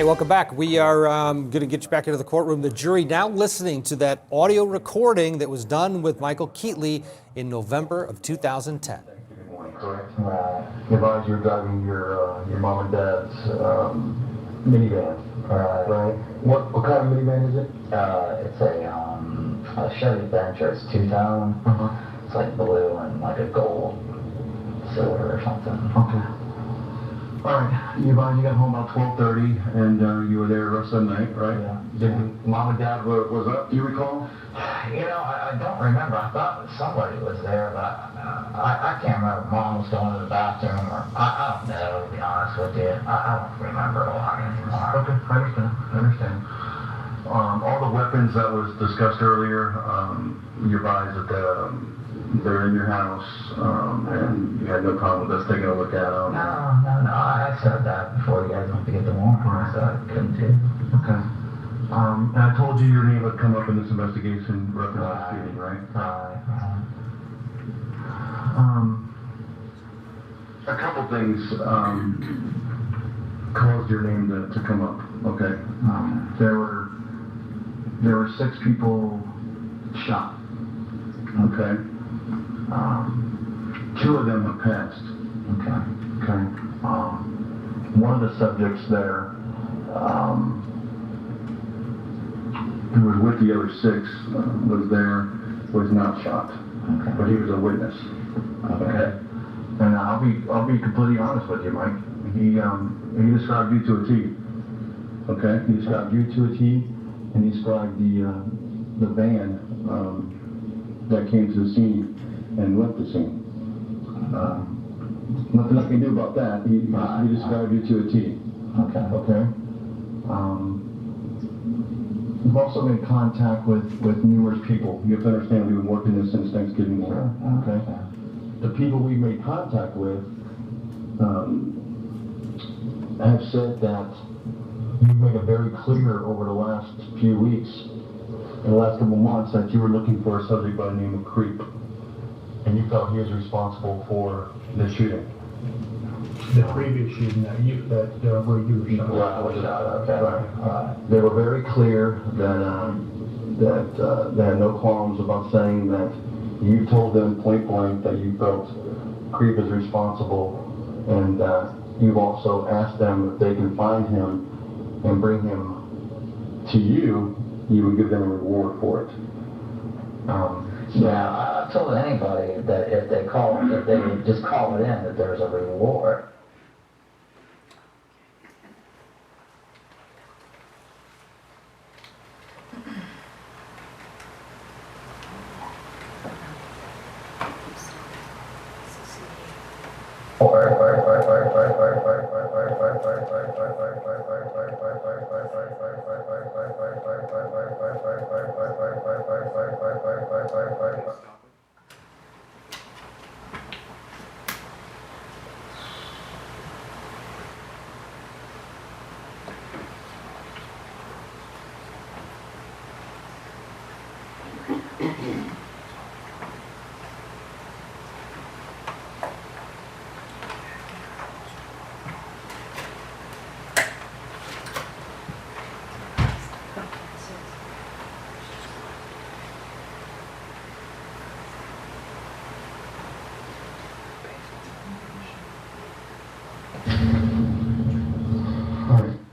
Hey, welcome back. We are going to get you back into the courtroom. The jury now listening to that audio recording that was done with Michael Keetley in November of 2010. Correct. You advise you're driving your mom and dad's minivan. Right. What kind of minivan is it? It's a Chevy Venture. It's two-tone. It's like blue and like a gold, silver or something. Okay. All right. You advise you got home about 12:30, and you were there the rest of the night, right? Yeah. Did mom and dad was up? Do you recall? You know, I don't remember. I thought somebody was there, but I can't remember. Mom was going to the bathroom, or I don't know, to be honest with you. I don't remember a lot anymore. Okay, I understand. All the weapons that was discussed earlier, you advised that they're in your house, and you had no problem with us taking a look at them. No. I said that before you guys went to get the warrant. I said I couldn't do. Okay. And I told you your name would come up in this investigation reference to shooting, right? Right. A couple things caused your name to come up. Okay. There were 6 people shot. Okay. 2 of them have passed. Okay. One of the subjects there, who was with the other 6, was not shot. Okay. But he was a witness. Okay. And I'll be completely honest with you, Mike. He described you to a T. Okay. He described you to a T, and he described the van that came to the scene and left the scene. Nothing I can do about that. He described you to a T. Okay. We've also made contact with numerous people. You have to understand we've been working this since Thanksgiving Day. Okay. The people we've made contact with have said that you've made it very clear over the last few weeks, in the last couple months, that you were looking for a subject by the name of Creep, and you felt he was responsible for the shooting. The previous shooting where you were shot. Right. They were very clear that they had no qualms about saying that you told them point blank that you felt Creep is responsible, and you've also asked them if they can find him and bring him to you, you would give them a reward for it. Yeah, I told anybody that if they would just call it in, that there's a reward.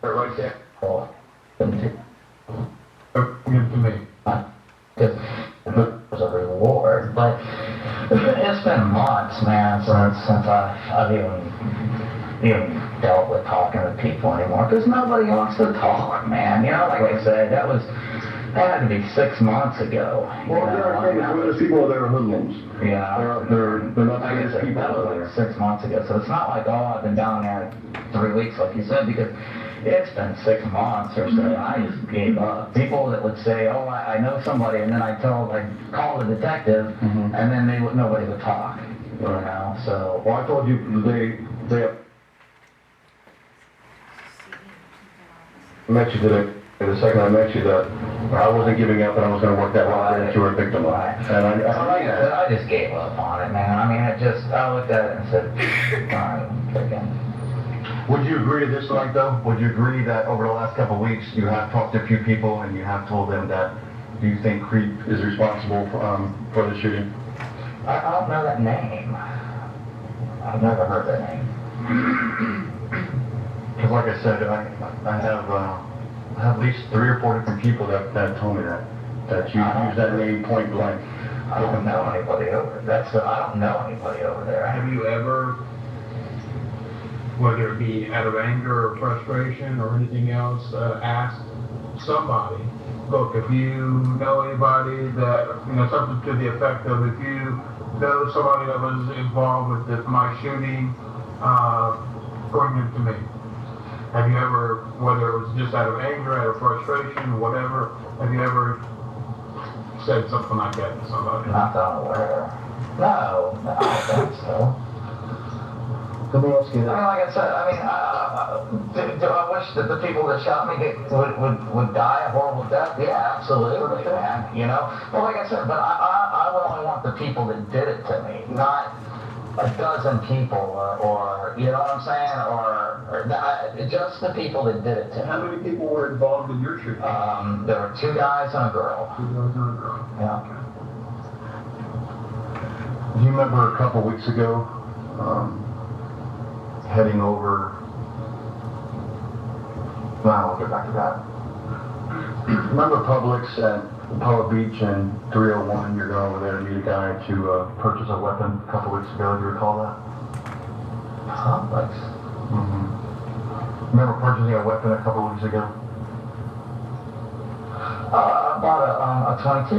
Right there. Give to me. There's a reward, but it's been months, man, since I've even dealt with talking to people anymore, because nobody wants to talk, man. You know, like I said, that had to be 6 months ago. Well, there's people that are hoodlums. Yeah. They're not like I said, people that was out there. like 6 months ago, so it's not like, oh, I've been down there 3 weeks, like you said, because it's been 6 months or so. I just gave up. People that would say, oh, I know somebody, and then I'd call the detective, and then nobody would talk. You know, so. Well, I told you they met you today. The second I met you, that I wasn't giving up and I was going to work that out that you were a victim of. And I just gave up on it, man. I mean, I looked at it and said, all right, I'm freaking. Would you agree to this, Mike, though? Would you agree that over the last couple of weeks, you have talked to a few people and you have told them that you think Creep is responsible for the shooting? I don't know that name. I've never heard that name. Because like I said, I have at least 3 or 4 different people that told me that you use that name point blank. I don't know anybody over there. I don't know anybody over there. Have you ever, whether it be out of anger or frustration or anything else, asked somebody, look, if you know anybody that, something to the effect of, if you know somebody that was involved with my shooting, bring them to me. Have you ever, whether it was just out of anger, out of frustration, whatever, have you ever said something like that to somebody? Not that I'm aware. No, I don't think so. Let me ask you I mean, like I said, do I wish that the people that shot me would die a horrible death? Yeah, absolutely, man. Well, like I said, but I would only want the people that did it to me, not a dozen people, or you know what I'm saying, or just the people that did it to me. How many people were involved in your shooting? There were 2 guys and a girl. 2 guys and a girl. Yeah. Do you remember a couple weeks ago, heading over? No, I'll get back to that. Remember Publix at Apollo Beach and 301? You're going over there to meet a guy to purchase a weapon a couple weeks ago. Do you recall that? Complex. Remember purchasing a weapon a couple weeks ago? I bought a 22.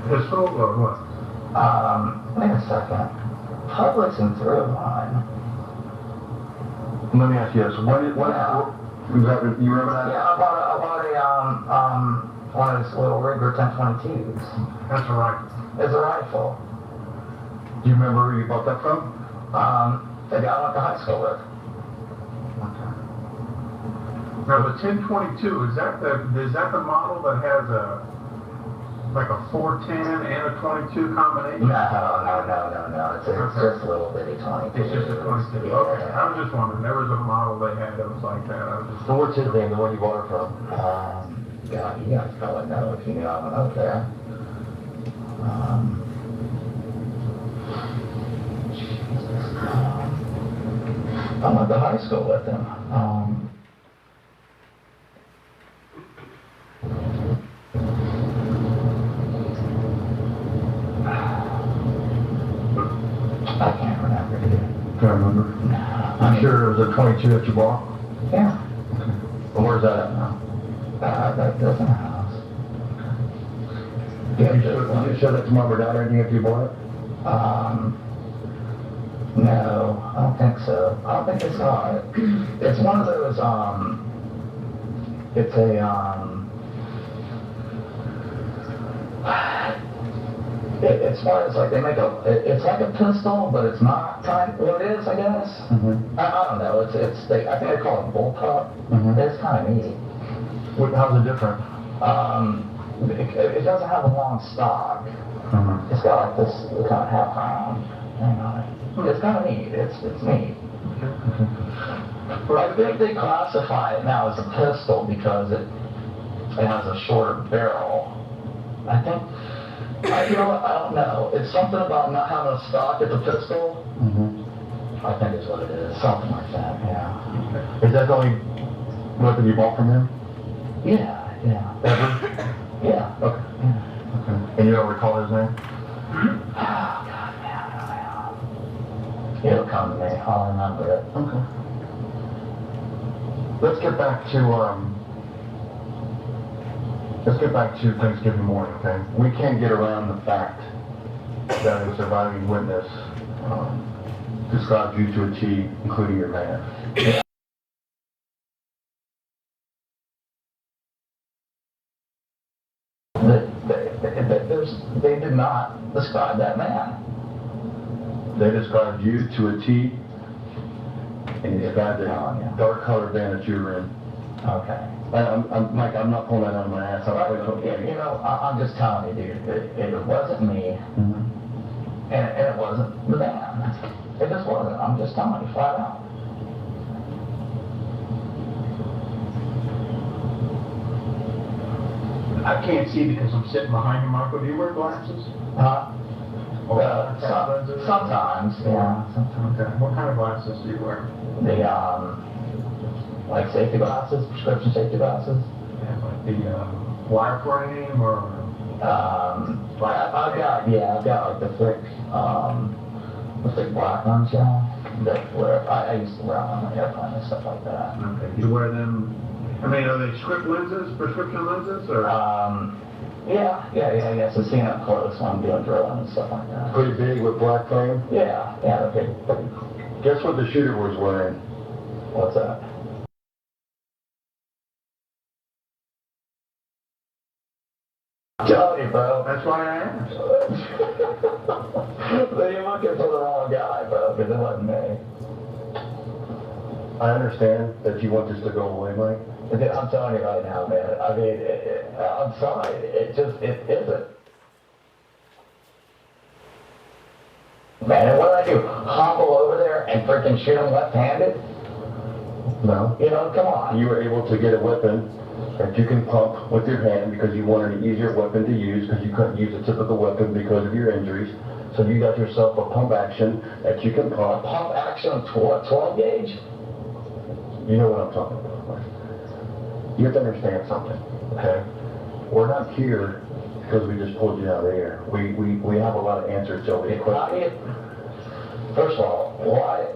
Pistol or what? Wait a second. Publix and 301. Let me ask you this. You remember that? Yeah, I bought one of those little Ruger 1022s. That's a rifle. It's a rifle. Do you remember where you bought that from? The guy I went to high school with. Now the 1022, is that the model that has like a 410 and a 22 combination? No. It's just a little bitty 22. It's just a 22. Okay. I was just wondering. There was a model they had that was like that. So what's his name? The one you bought it from? God, you guys probably know if you knew I went up there. I went to high school with him. I can't remember, dude. Can't remember. I'm sure it was a 22 that you bought? Yeah. Well, where's that at now? That doesn't house. Did you show that to mom or dad or anything if you bought it? No, I don't think so. I don't think they saw it. It's one of those, it's a, it's one, it's like they make it's like a pistol, but it's not well, it is, I guess. I don't know, I think they call it bullpup. It's kind of neat. How's it different? It doesn't have a long stock. It's got like this kind of half round thing on it. It's kind of neat. It's neat. I think they classify it now as a pistol because it has a shorter barrel. I think, I don't know. It's something about not having a stock at the pistol. I think is what it is. Something like that, yeah. Is that the only weapon you bought from him? Yeah. Ever? Yeah. Okay. And you don't recall his name? Oh, God, man. It'll come to me. I'll remember it. Okay. Let's get back to Thanksgiving morning, okay? We can't get around the fact that a surviving witness described you to a T, including your van. They did not describe that man. They described you to a T, and described the dark colored van that you were in. Okay. Mike, I'm not pulling that out of my ass. I'm just telling you, dude, it wasn't me, and it wasn't the van. It just wasn't. I'm just telling you flat out. I can't see because I'm sitting behind you, Michael. Do you wear glasses? Sometimes, yeah, sometimes. Okay. What kind of glasses do you wear? The, like safety glasses, prescription safety glasses. Yeah, like the wireframe or? I've got like the thick black ones, yeah. That where I used to wear them on the airplane and stuff like that. Okay. You wear them? I mean, are they script lenses, prescription lenses, or? Yeah. So seeing up close when I'm doing drilling and stuff like that. Pretty big with black frame? Yeah, okay. Guess what the shooter was wearing? What's that? Tell you, bro. That's why I asked. Then you're looking for the wrong guy, bro, because it wasn't me. I understand that you want this to go away, Mike. I'm telling you right now, man. I mean, I'm sorry. It isn't. Man, and what did I do? Hobble over there and freaking shoot him left-handed? No. You know, come on. You were able to get a weapon that you can pump with your hand because you wanted an easier weapon to use because you couldn't use a typical weapon because of your injuries. So you got yourself a pump action that you can pump. Pump action 12 gauge? You know what I'm talking about, right? You have to understand something, okay? We're not here because we just pulled you out of the air. We have a lot of answers to all these questions. First of all, why?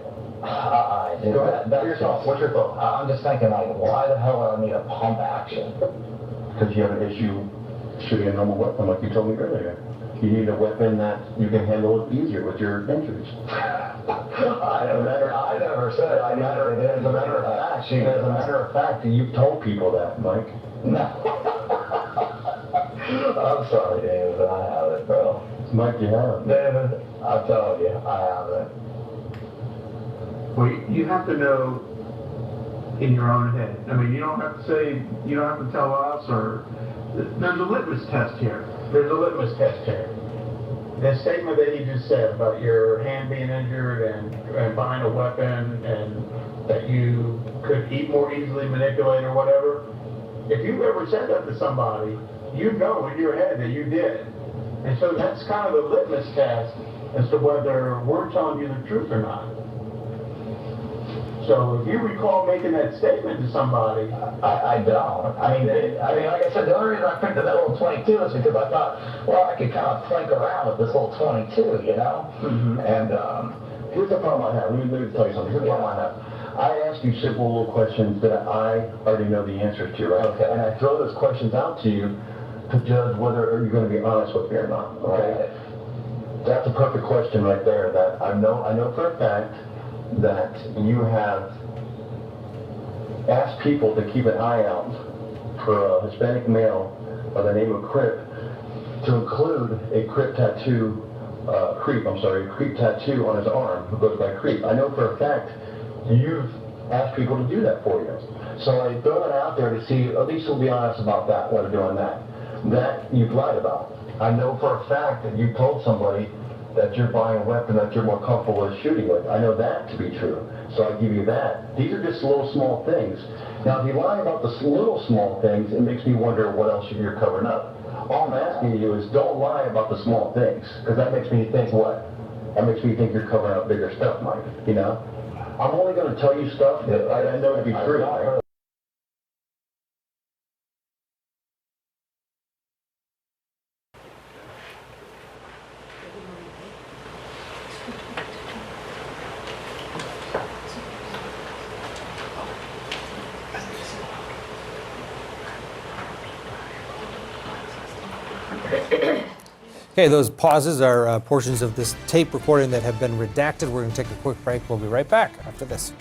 Go ahead. What's your thought? I'm just thinking, like, why the hell do I need a pump action? Because you have an issue shooting a normal weapon, like you told me earlier. You need a weapon that you can handle easier with your injuries. I never said I never did. As a matter of fact, you've told people that, Mike. No. I'm sorry, David, but I haven't, bro. Mike, you have. David, I'm telling you, I haven't. Well, you have to know in your own head. I mean, you don't have to say, you don't have to tell us, or there's a litmus test here. There's a litmus test here. The statement that he just said about your hand being injured and buying a weapon and that you could more easily manipulate or whatever, if you've ever said that to somebody, you know in your head that you did. And so that's kind of the litmus test as to whether we're telling you the truth or not. So if you recall making that statement to somebody, I don't. I mean, like I said, the only reason I picked up that little 22 is because I thought, well, I could kind of plink around with this little 22, you know? Mm-hmm. And here's the problem I have. Let me tell you something. Here's the problem I have. I ask you simple little questions that I already know the answers to, right? Okay. And I throw those questions out to you to judge whether you're going to be honest with me or not. Okay. Right. That's a perfect question right there. That I know for a fact that you have asked people to keep an eye out for a Hispanic male by the name of Crip to include a Crip tattoo, creep tattoo on his arm who goes by Creep. I know for a fact you've asked people to do that for you. So I throw it out there to see, at least we'll be honest about that, what they're doing that. That you've lied about. I know for a fact that you told somebody that you're buying a weapon that you're more comfortable with shooting with. I know that to be true, so I give you that. These are just little small things. Now, if you lie about the little small things, it makes me wonder what else you're covering up. All I'm asking you is don't lie about the small things, because that makes me think what? That makes me think you're covering up bigger stuff, Mike, you know? I'm only going to tell you stuff that I know to be true, right? Okay, those pauses are portions of this tape recording that have been redacted. We're going to take a quick break. We'll be right back after this.